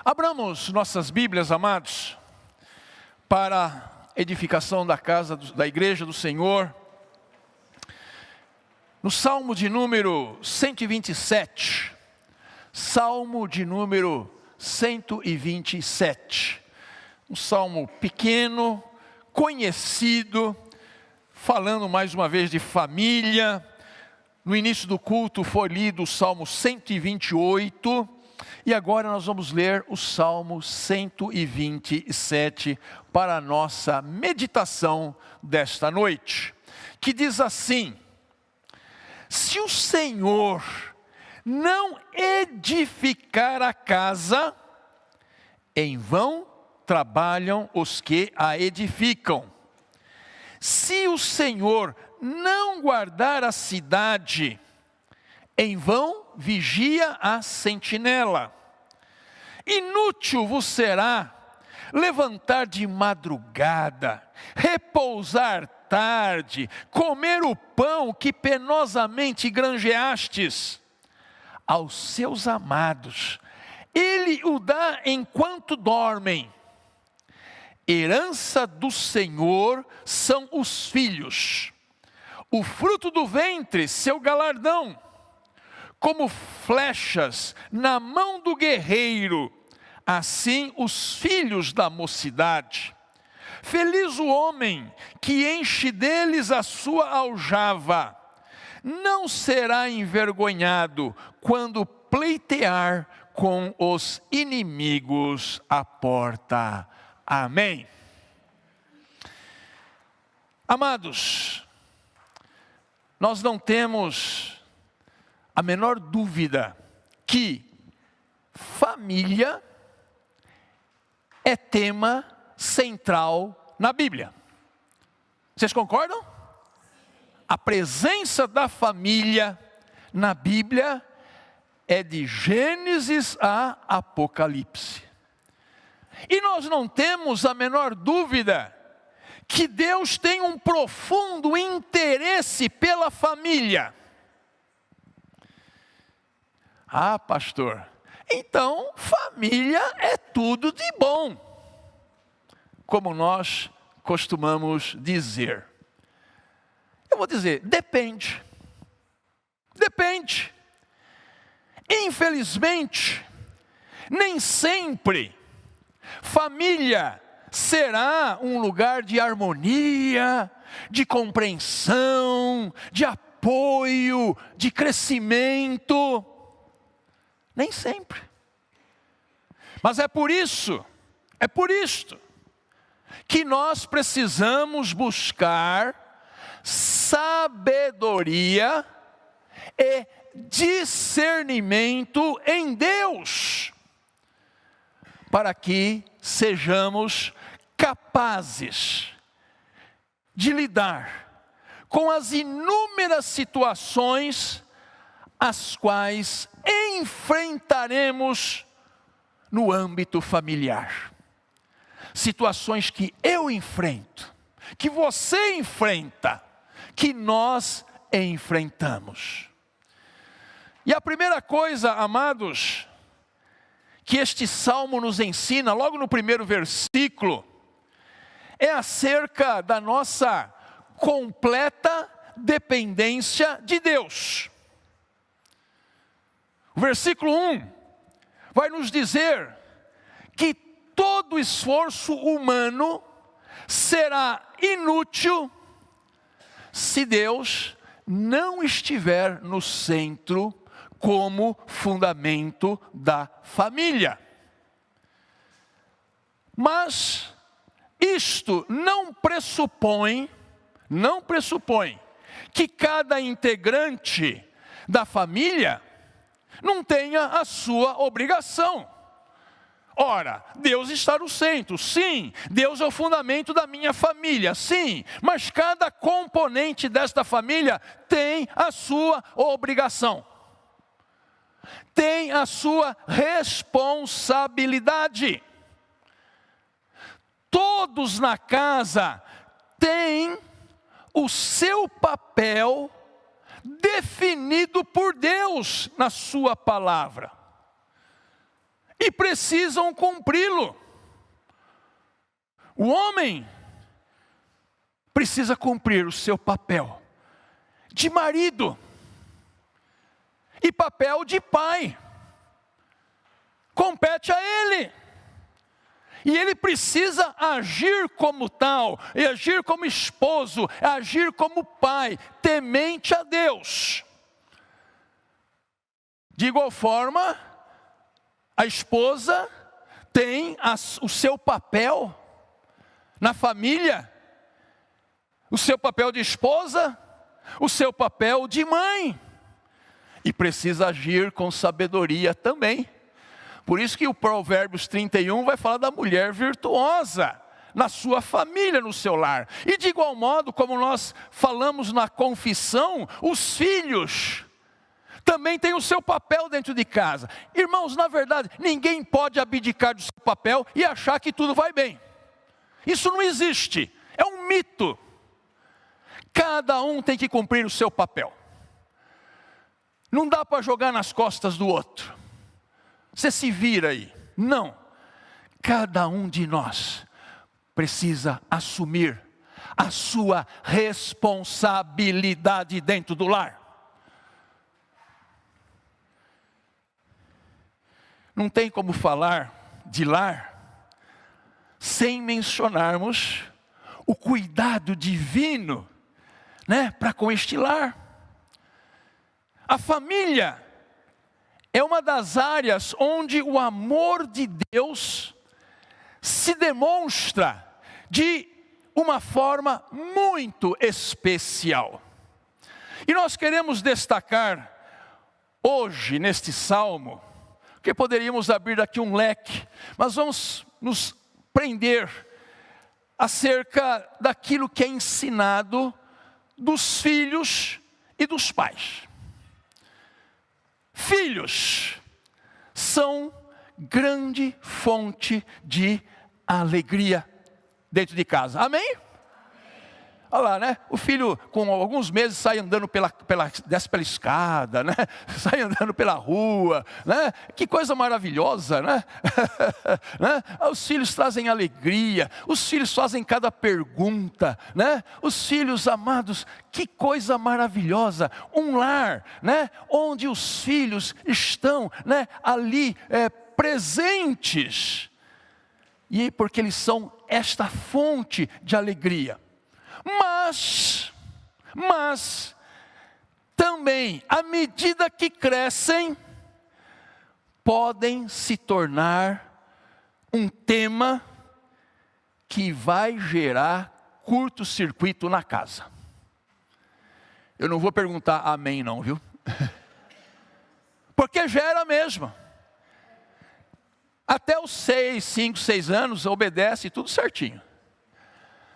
Abramos nossas Bíblias, amados, para a edificação da casa, da igreja do Senhor. No Salmo de número 127, Salmo de número 127, um salmo pequeno, conhecido, falando mais uma vez de família. No início do culto foi lido o Salmo 128, e agora nós vamos ler o Salmo 127 para a nossa meditação desta noite, que diz assim: se o Senhor não edificar a casa, em vão trabalham os que a edificam. Se o Senhor não guardar a cidade, em vão vigia a sentinela. Inútil vos será levantar de madrugada, repousar tarde, comer o pão que penosamente granjeastes. Aos seus amados, ele o dá enquanto dormem. Herança do Senhor são os filhos, o fruto do ventre, seu galardão. Como flechas na mão do guerreiro, assim os filhos da mocidade. Feliz o homem que enche deles a sua aljava, não será envergonhado quando pleitear com os inimigos à porta. Amém. Amados, nós não temos a menor dúvida que família é tema central na Bíblia. Vocês concordam? A presença da família na Bíblia é de Gênesis a Apocalipse. E nós não temos a menor dúvida que Deus tem um profundo interesse pela família. Ah, pastor, então família é tudo de bom, como nós costumamos dizer. Eu vou dizer, depende. Depende. Infelizmente, nem sempre família será um lugar de harmonia, de compreensão, de apoio, de crescimento. Nem sempre. Mas é por isto que nós precisamos buscar sabedoria e discernimento em Deus, para que sejamos capazes de lidar com as inúmeras situações as quais enfrentaremos no âmbito familiar. Situações que eu enfrento, que você enfrenta, que nós enfrentamos. E a primeira coisa, amados, que este salmo nos ensina, logo no primeiro versículo, é acerca da nossa completa dependência de Deus. O versículo 1 vai nos dizer que todo esforço humano será inútil se Deus não estiver no centro como fundamento da família. Mas isto não pressupõe que cada integrante da família não tenha a sua obrigação. Ora, Deus está no centro, sim. Deus é o fundamento da minha família, sim. Mas cada componente desta família tem a sua obrigação. Tem a sua responsabilidade. Todos na casa têm o seu papel definido por Deus na sua palavra. e precisam cumpri-lo. O homem precisa cumprir o seu papel de marido e papel de pai. Compete a ele. E ele precisa agir como tal, e agir como esposo, agir como pai, temente a Deus. De igual forma, a esposa tem o seu papel na família, o seu papel de esposa, o seu papel de mãe, e precisa agir com sabedoria também. Por isso que o Provérbios 31 vai falar da mulher virtuosa na sua família, no seu lar. E de igual modo, como nós falamos na confissão, os filhos também têm o seu papel dentro de casa. Irmãos, na verdade, ninguém pode abdicar do seu papel e achar que tudo vai bem. Isso não existe, é um mito. Cada um tem que cumprir o seu papel. Não dá para jogar nas costas do outro. Você se vira aí. Não. Cada um de nós precisa assumir a sua responsabilidade dentro do lar. Não tem como falar de lar sem mencionarmos o cuidado divino, para com este lar. A família é uma das áreas onde o amor de Deus se demonstra de uma forma muito especial. E nós queremos destacar hoje neste salmo, que poderíamos abrir aqui um leque, mas vamos nos prender acerca daquilo que é ensinado dos filhos e dos pais. Filhos são grande fonte de alegria dentro de casa. Amém? Olha lá, O filho com alguns meses sai andando desce pela escada, Sai andando pela rua, Que coisa maravilhosa, Os filhos trazem alegria, os filhos fazem cada pergunta, Os filhos amados, que coisa maravilhosa. Um lar, onde os filhos estão, ali presentes. E porque eles são esta fonte de alegria. Mas, também, à medida que crescem, podem se tornar um tema que vai gerar curto-circuito na casa. Eu não vou perguntar amém não, viu? Porque gera mesmo. Até os 5, 6 anos, obedece tudo certinho.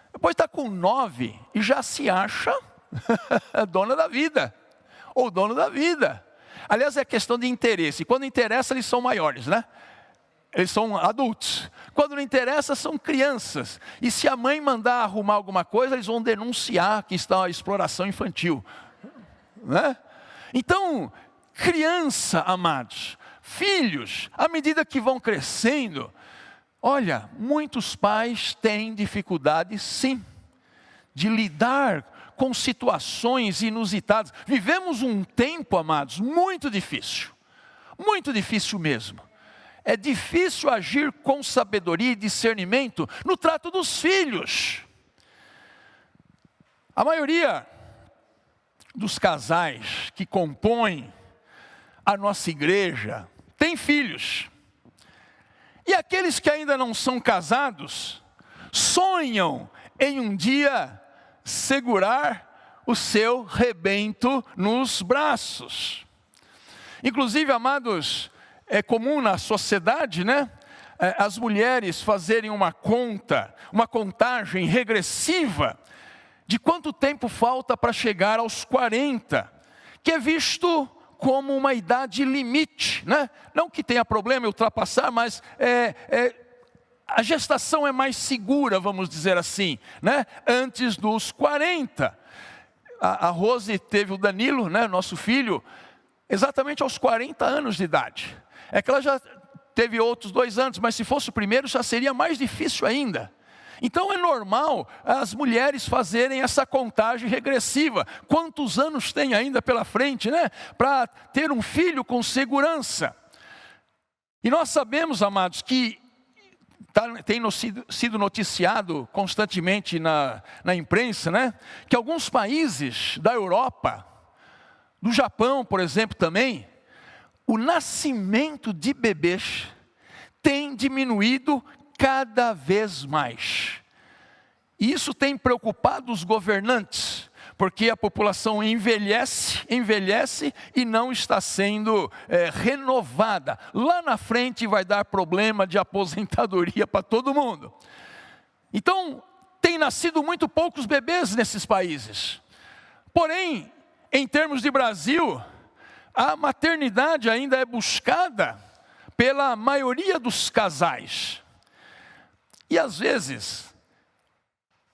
Depois está com 9 e já se acha dona da vida, ou dono da vida. Aliás, é questão de interesse. Quando interessa, eles são maiores, Eles são adultos. Quando não interessa, são crianças. E se a mãe mandar arrumar alguma coisa, eles vão denunciar que está a exploração infantil. Então, criança, amados, filhos, à medida que vão crescendo, olha, muitos pais têm dificuldade, sim, de lidar com situações inusitadas. Vivemos um tempo, amados, muito difícil mesmo. É difícil agir com sabedoria e discernimento no trato dos filhos. A maioria dos casais que compõem a nossa igreja tem filhos. E aqueles que ainda não são casados, sonham em um dia segurar o seu rebento nos braços. Inclusive, amados, é comum na sociedade, as mulheres fazerem uma contagem regressiva de quanto tempo falta para chegar aos 40, que é visto como uma idade limite, Não que tenha problema em ultrapassar, mas a gestação é mais segura, vamos dizer assim, antes dos 40. A Rose teve o Danilo, nosso filho, exatamente aos 40 anos de idade. É que ela já teve outros 2 anos, mas se fosse o primeiro já seria mais difícil ainda. Então é normal as mulheres fazerem essa contagem regressiva. Quantos anos tem ainda pela frente, né? Para ter um filho com segurança. E nós sabemos, amados, que tem sido noticiado constantemente na imprensa, né? Que alguns países da Europa, do Japão, por exemplo, também, o nascimento de bebês tem diminuído cada vez mais. E isso tem preocupado os governantes, porque a população envelhece e não está sendo renovada. Lá na frente vai dar problema de aposentadoria para todo mundo. Então, tem nascido muito poucos bebês nesses países. Porém, em termos de Brasil, a maternidade ainda é buscada pela maioria dos casais. E às vezes,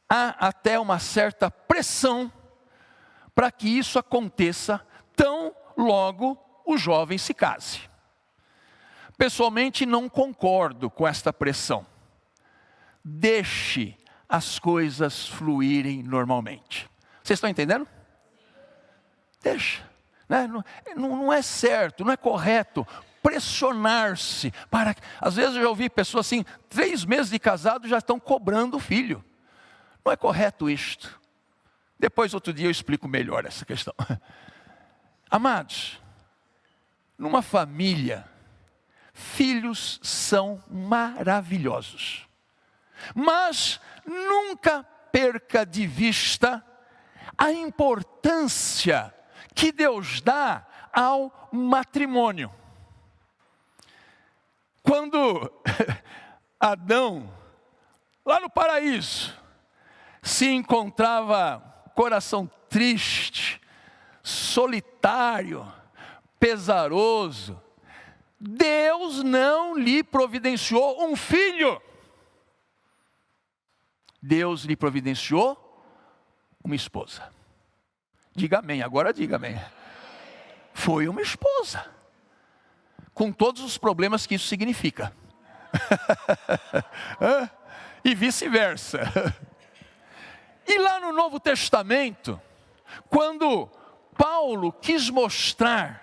há até uma certa pressão para que isso aconteça tão logo o jovem se case. Pessoalmente, não concordo com esta pressão. Deixe as coisas fluírem normalmente. Vocês estão entendendo? Deixa. Né? Não é certo, não é correto pressionar-se para... Às vezes eu já ouvi pessoas assim, 3 meses de casado já estão cobrando o filho. Não é correto isto. Depois, outro dia, eu explico melhor essa questão. Amados, numa família, filhos são maravilhosos. Mas nunca perca de vista a importância que Deus dá ao matrimônio. Quando Adão, lá no paraíso, se encontrava coração triste, solitário, pesaroso, Deus não lhe providenciou um filho. Deus lhe providenciou uma esposa. Diga amém, agora diga amém. Foi uma esposa. Com todos os problemas que isso significa. E vice-versa. E lá no Novo Testamento, quando Paulo quis mostrar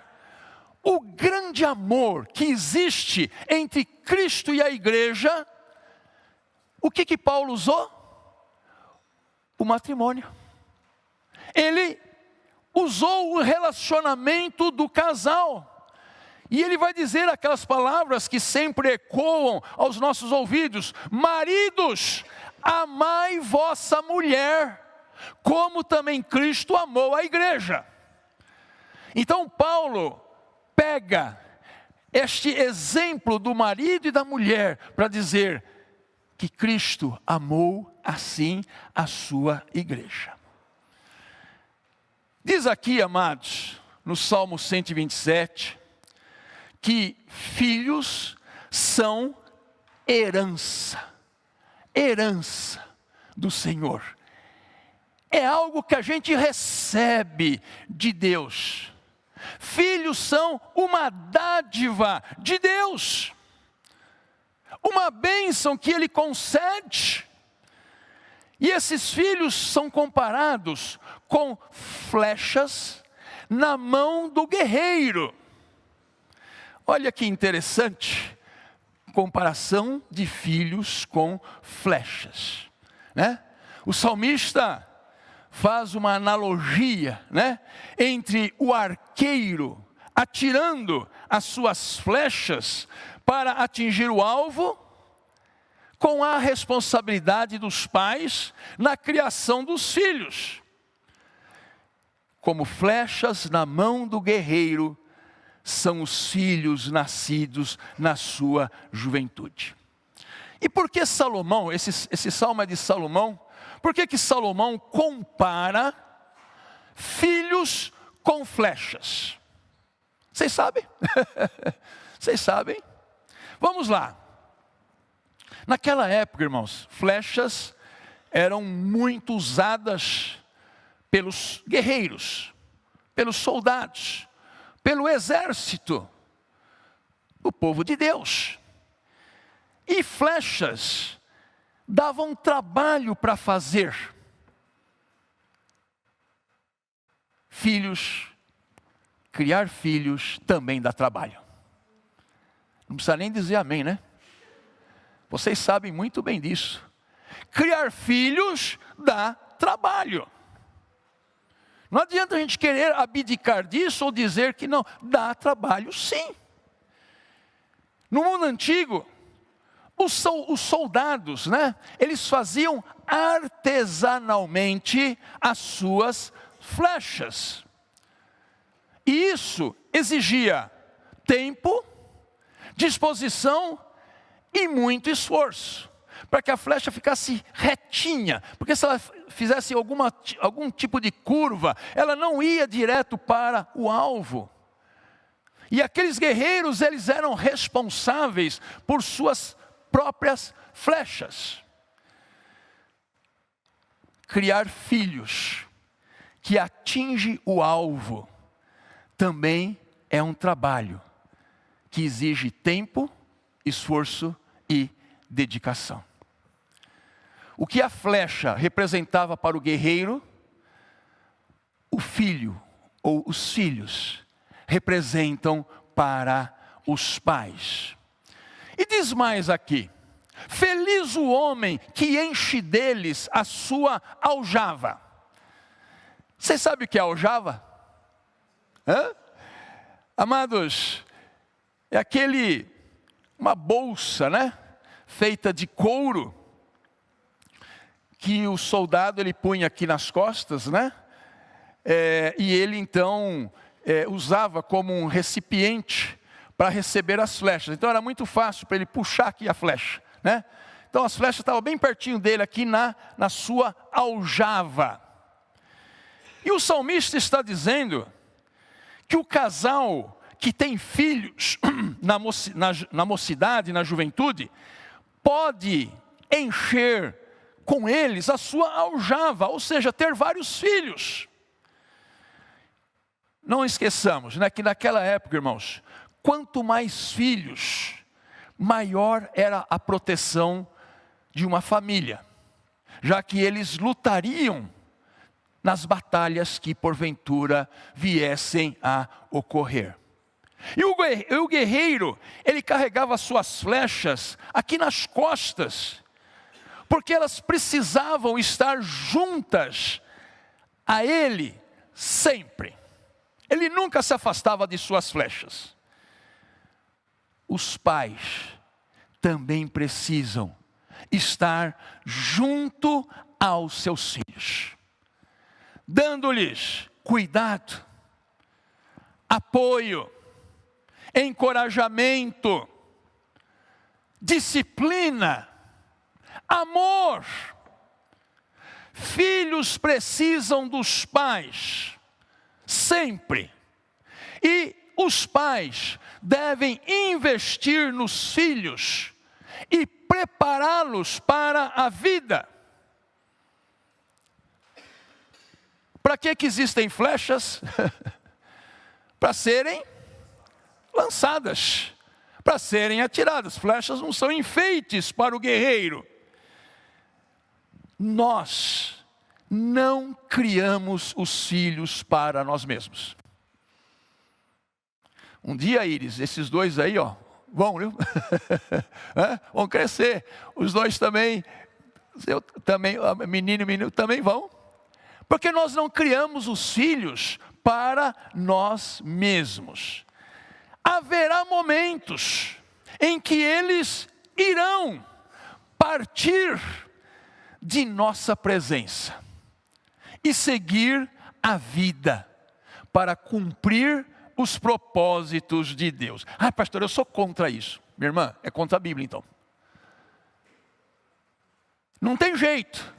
o grande amor que existe entre Cristo e a igreja, o que Paulo usou? O matrimônio. Ele usou o relacionamento do casal. E ele vai dizer aquelas palavras que sempre ecoam aos nossos ouvidos: maridos, amai vossa mulher, como também Cristo amou a igreja. Então Paulo pega este exemplo do marido e da mulher para dizer que Cristo amou assim a sua igreja. Diz aqui, amados, no Salmo 127, que filhos são herança do Senhor. É algo que a gente recebe de Deus. Filhos são uma dádiva de Deus, uma bênção que Ele concede. E esses filhos são comparados com flechas na mão do guerreiro. Olha que interessante, comparação de filhos com flechas, né? O salmista faz uma analogia, né, entre o arqueiro atirando as suas flechas para atingir o alvo, com a responsabilidade dos pais na criação dos filhos. Como flechas na mão do guerreiro, são os filhos nascidos na sua juventude. E por que Salomão, esse salmo é de Salomão, por que Salomão compara filhos com flechas? Vocês sabem? Vocês sabem? Vamos lá. Naquela época, irmãos, flechas eram muito usadas pelos guerreiros, pelos soldados, pelo exército do povo de Deus. E flechas davam trabalho para fazer. Filhos, criar filhos também dá trabalho. Não precisa nem dizer amém, né? Vocês sabem muito bem disso. Criar filhos dá trabalho. Não adianta a gente querer abdicar disso ou dizer que não. Dá trabalho sim. No mundo antigo, os soldados, né? Eles faziam artesanalmente as suas flechas. E isso exigia tempo, disposição e muito esforço, para que a flecha ficasse retinha, porque se ela fizesse algum tipo de curva, ela não ia direto para o alvo. E aqueles guerreiros, eles eram responsáveis por suas próprias flechas. Criar filhos que atinge o alvo também é um trabalho que exige tempo, esforço e dedicação. O que a flecha representava para o guerreiro, o filho ou os filhos representam para os pais. E diz mais aqui: feliz o homem que enche deles a sua aljava. Você sabe o que é aljava? Hã? Amados, é uma bolsa, né? Feita de couro, que o soldado ele punha aqui nas costas, né? E ele então usava como um recipiente para receber as flechas. Então era muito fácil para ele puxar aqui a flecha, né? Então as flechas estavam bem pertinho dele aqui na sua aljava. E o salmista está dizendo que o casal que tem filhos na mocidade, na juventude, pode encher com eles a sua aljava, ou seja, ter vários filhos. Não esqueçamos, né, que naquela época, irmãos, quanto mais filhos, maior era a proteção de uma família, já que eles lutariam nas batalhas que porventura viessem a ocorrer. E o guerreiro, ele carregava suas flechas aqui nas costas, porque elas precisavam estar juntas a ele sempre. Ele nunca se afastava de suas flechas. Os pais também precisam estar junto aos seus filhos, dando-lhes cuidado, apoio, encorajamento, disciplina, amor. Filhos precisam dos pais, sempre. E os pais devem investir nos filhos e prepará-los para a vida. Para que existem flechas? Para serem lançadas, para serem atiradas. Flechas não são enfeites para o guerreiro. Nós não criamos os filhos para nós mesmos. Um dia, Iris, esses dois aí, vão, viu? Vão crescer. Os dois também, menino e menino também vão. Porque nós não criamos os filhos para nós mesmos. Haverá momentos em que eles irão partir de nossa presença e seguir a vida para cumprir os propósitos de Deus. Pastor, eu sou contra isso. Minha irmã, é contra a Bíblia então. Não tem jeito.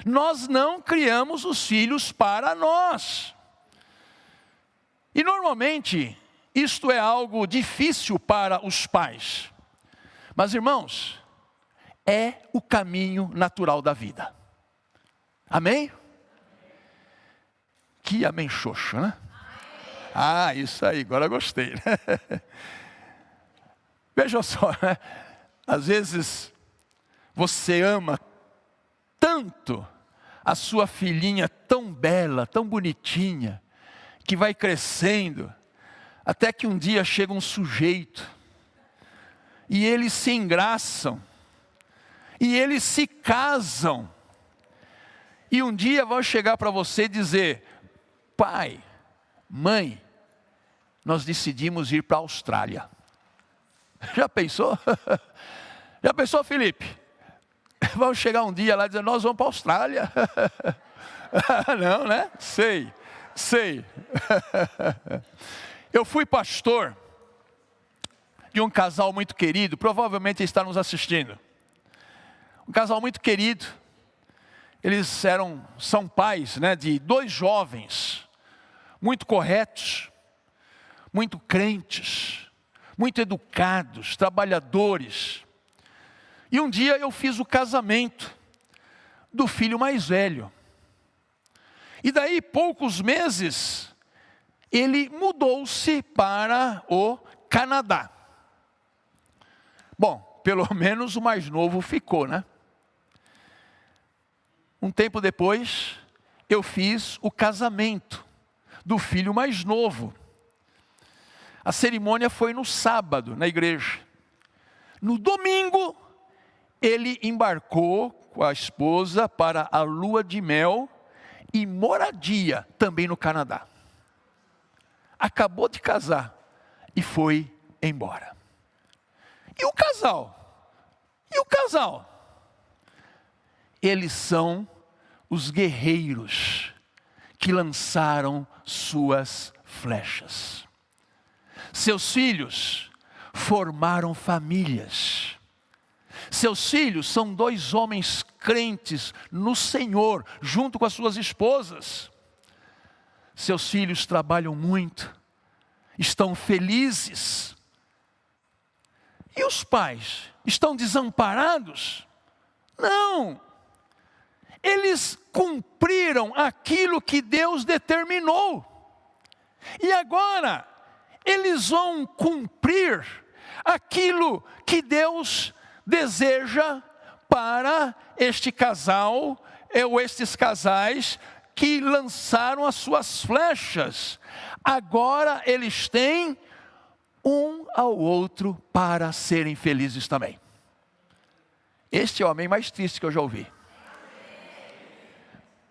Nós não criamos os filhos para nós. E normalmente, isto é algo difícil para os pais. Mas irmãos, é o caminho natural da vida. Amém? Que amém xoxo, né? Isso aí, agora gostei. Veja só, né? Às vezes, você ama tanto a sua filhinha tão bela, tão bonitinha, que vai crescendo, até que um dia chega um sujeito, e eles se engraçam, e eles se casam, e um dia vão chegar para você e dizer: pai, mãe, nós decidimos ir para a Austrália. Já pensou? Já pensou, Felipe? Vão chegar um dia lá e dizer: nós vamos para a Austrália. Não, né? Sei. Eu fui pastor de um casal muito querido, provavelmente está nos assistindo. Um casal muito querido. Eles são pais, né, de 2 jovens, muito corretos, muito crentes, muito educados, trabalhadores. E um dia eu fiz o casamento do filho mais velho. E daí, poucos meses, ele mudou-se para o Canadá. Bom, pelo menos o mais novo ficou, né? Um tempo depois, eu fiz o casamento do filho mais novo. A cerimônia foi no sábado, na igreja. No domingo, ele embarcou com a esposa para a lua de mel e moradia também no Canadá. Acabou de casar e foi embora. E o casal? Eles são os guerreiros que lançaram suas flechas. Seus filhos formaram famílias. Seus filhos são 2 homens crentes no Senhor, junto com as suas esposas. Seus filhos trabalham muito, estão felizes. E os pais estão desamparados? Não. Eles cumpriram aquilo que Deus determinou. E agora, eles vão cumprir aquilo que Deus deseja para este casal, ou estes casais que lançaram as suas flechas. Agora eles têm um ao outro para serem felizes também. Este é o homem mais triste que eu já ouvi.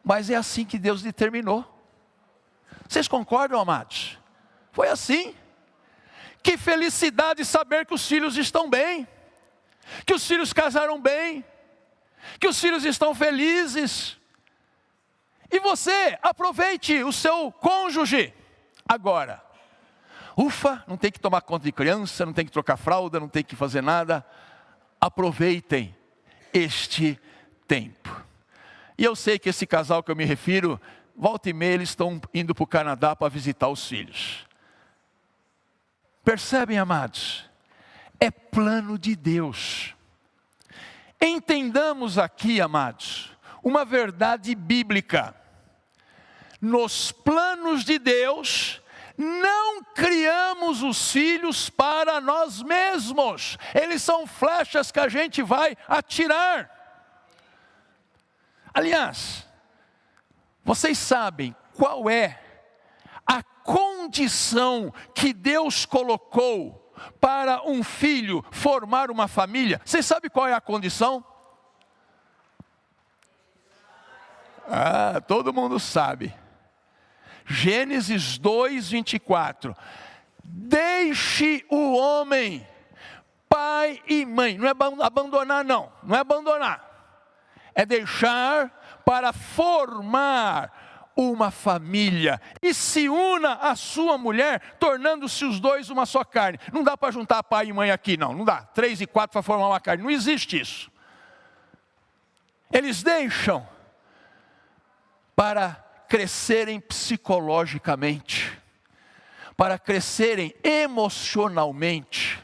Mas é assim que Deus determinou. Vocês concordam, amados? Foi assim. Que felicidade saber que os filhos estão bem, que os filhos casaram bem, que os filhos estão felizes. E você, aproveite o seu cônjuge agora. Ufa, não tem que tomar conta de criança, não tem que trocar fralda, não tem que fazer nada. Aproveitem este tempo. E eu sei que esse casal que eu me refiro, volta e meia eles estão indo para o Canadá para visitar os filhos. Percebem, amados? É plano de Deus. Entendamos aqui, amados, uma verdade bíblica. Nos planos de Deus, não criamos os filhos para nós mesmos. Eles são flechas que a gente vai atirar. Aliás, vocês sabem qual é a condição que Deus colocou para um filho formar uma família? Vocês sabem qual é a condição? Todo mundo sabe. Gênesis 2:24. Deixe o homem, pai e mãe. Não é abandonar, não é abandonar. É deixar para formar uma família. E se una a sua mulher, tornando-se os 2 uma só carne. Não dá para juntar pai e mãe aqui, não dá. 3 e 4 para formar uma carne. Não existe isso. Eles deixam para crescerem psicologicamente, para crescerem emocionalmente.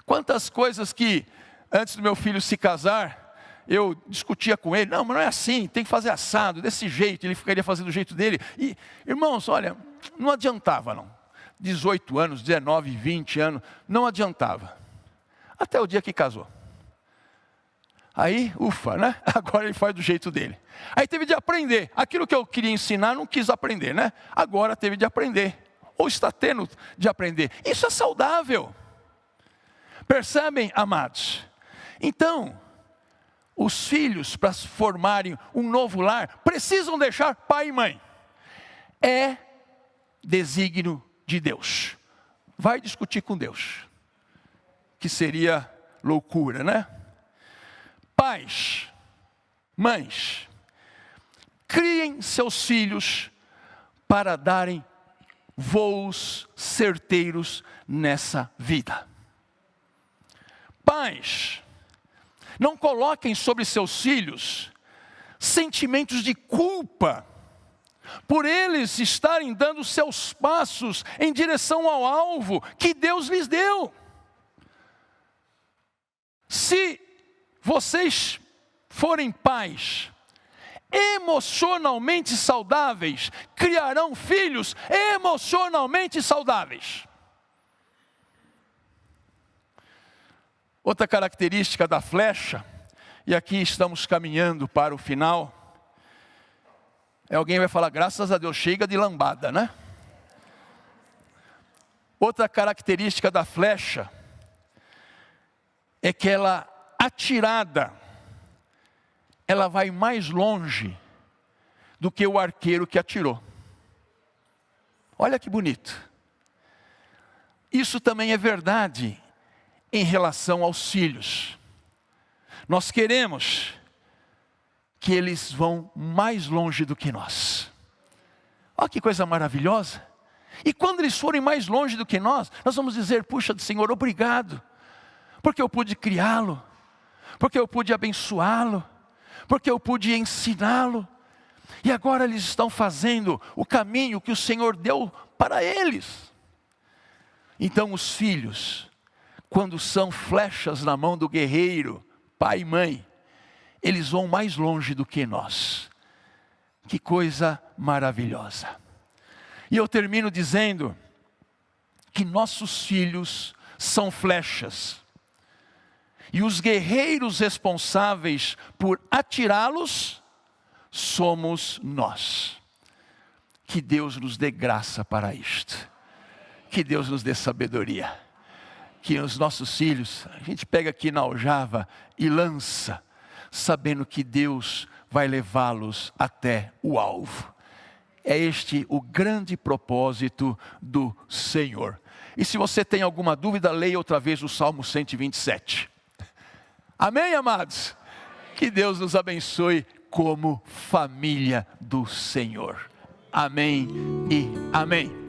Quantas coisas que, antes do meu filho se casar, eu discutia com ele: não, mas não é assim, tem que fazer assado, desse jeito. Ele ficaria fazendo do jeito dele. E, irmãos, olha, não adiantava não. 18 anos, 19, 20 anos, não adiantava. Até o dia que casou. Aí, ufa, né? Agora ele faz do jeito dele. Aí teve de aprender. Aquilo que eu queria ensinar, não quis aprender, né? Agora teve de aprender. Ou está tendo de aprender. Isso é saudável. Percebem, amados? Então, os filhos, para formarem um novo lar, precisam deixar pai e mãe. É desígnio de Deus. Vai discutir com Deus. Que seria loucura, né? Pais, mães, criem seus filhos para darem voos certeiros nessa vida. Pais, não coloquem sobre seus filhos sentimentos de culpa, por eles estarem dando seus passos em direção ao alvo que Deus lhes deu. Se vocês forem pais emocionalmente saudáveis, criarão filhos emocionalmente saudáveis. Outra característica da flecha, e aqui estamos caminhando para o final, alguém vai falar, graças a Deus, chega de lambada, né? Outra característica da flecha é que ela, atirada, ela vai mais longe do que o arqueiro que atirou. Olha que bonito. Isso também é verdade em relação aos filhos. Nós queremos que eles vão mais longe do que nós. Olha que coisa maravilhosa. E quando eles forem mais longe do que nós vamos dizer, puxa, Senhor, obrigado, porque eu pude criá-lo, porque eu pude abençoá-lo, porque eu pude ensiná-lo, e agora eles estão fazendo o caminho que o Senhor deu para eles. Então os filhos, quando são flechas na mão do guerreiro, pai e mãe, eles vão mais longe do que nós. Que coisa maravilhosa. E eu termino dizendo que nossos filhos são flechas, e os guerreiros responsáveis por atirá-los somos nós. Que Deus nos dê graça para isto. Que Deus nos dê sabedoria. Que os nossos filhos, a gente pega aqui na aljava e lança, sabendo que Deus vai levá-los até o alvo. É este o grande propósito do Senhor. E se você tem alguma dúvida, leia outra vez o Salmo 127. Amém, amados? Que Deus nos abençoe como família do Senhor. Amém e amém.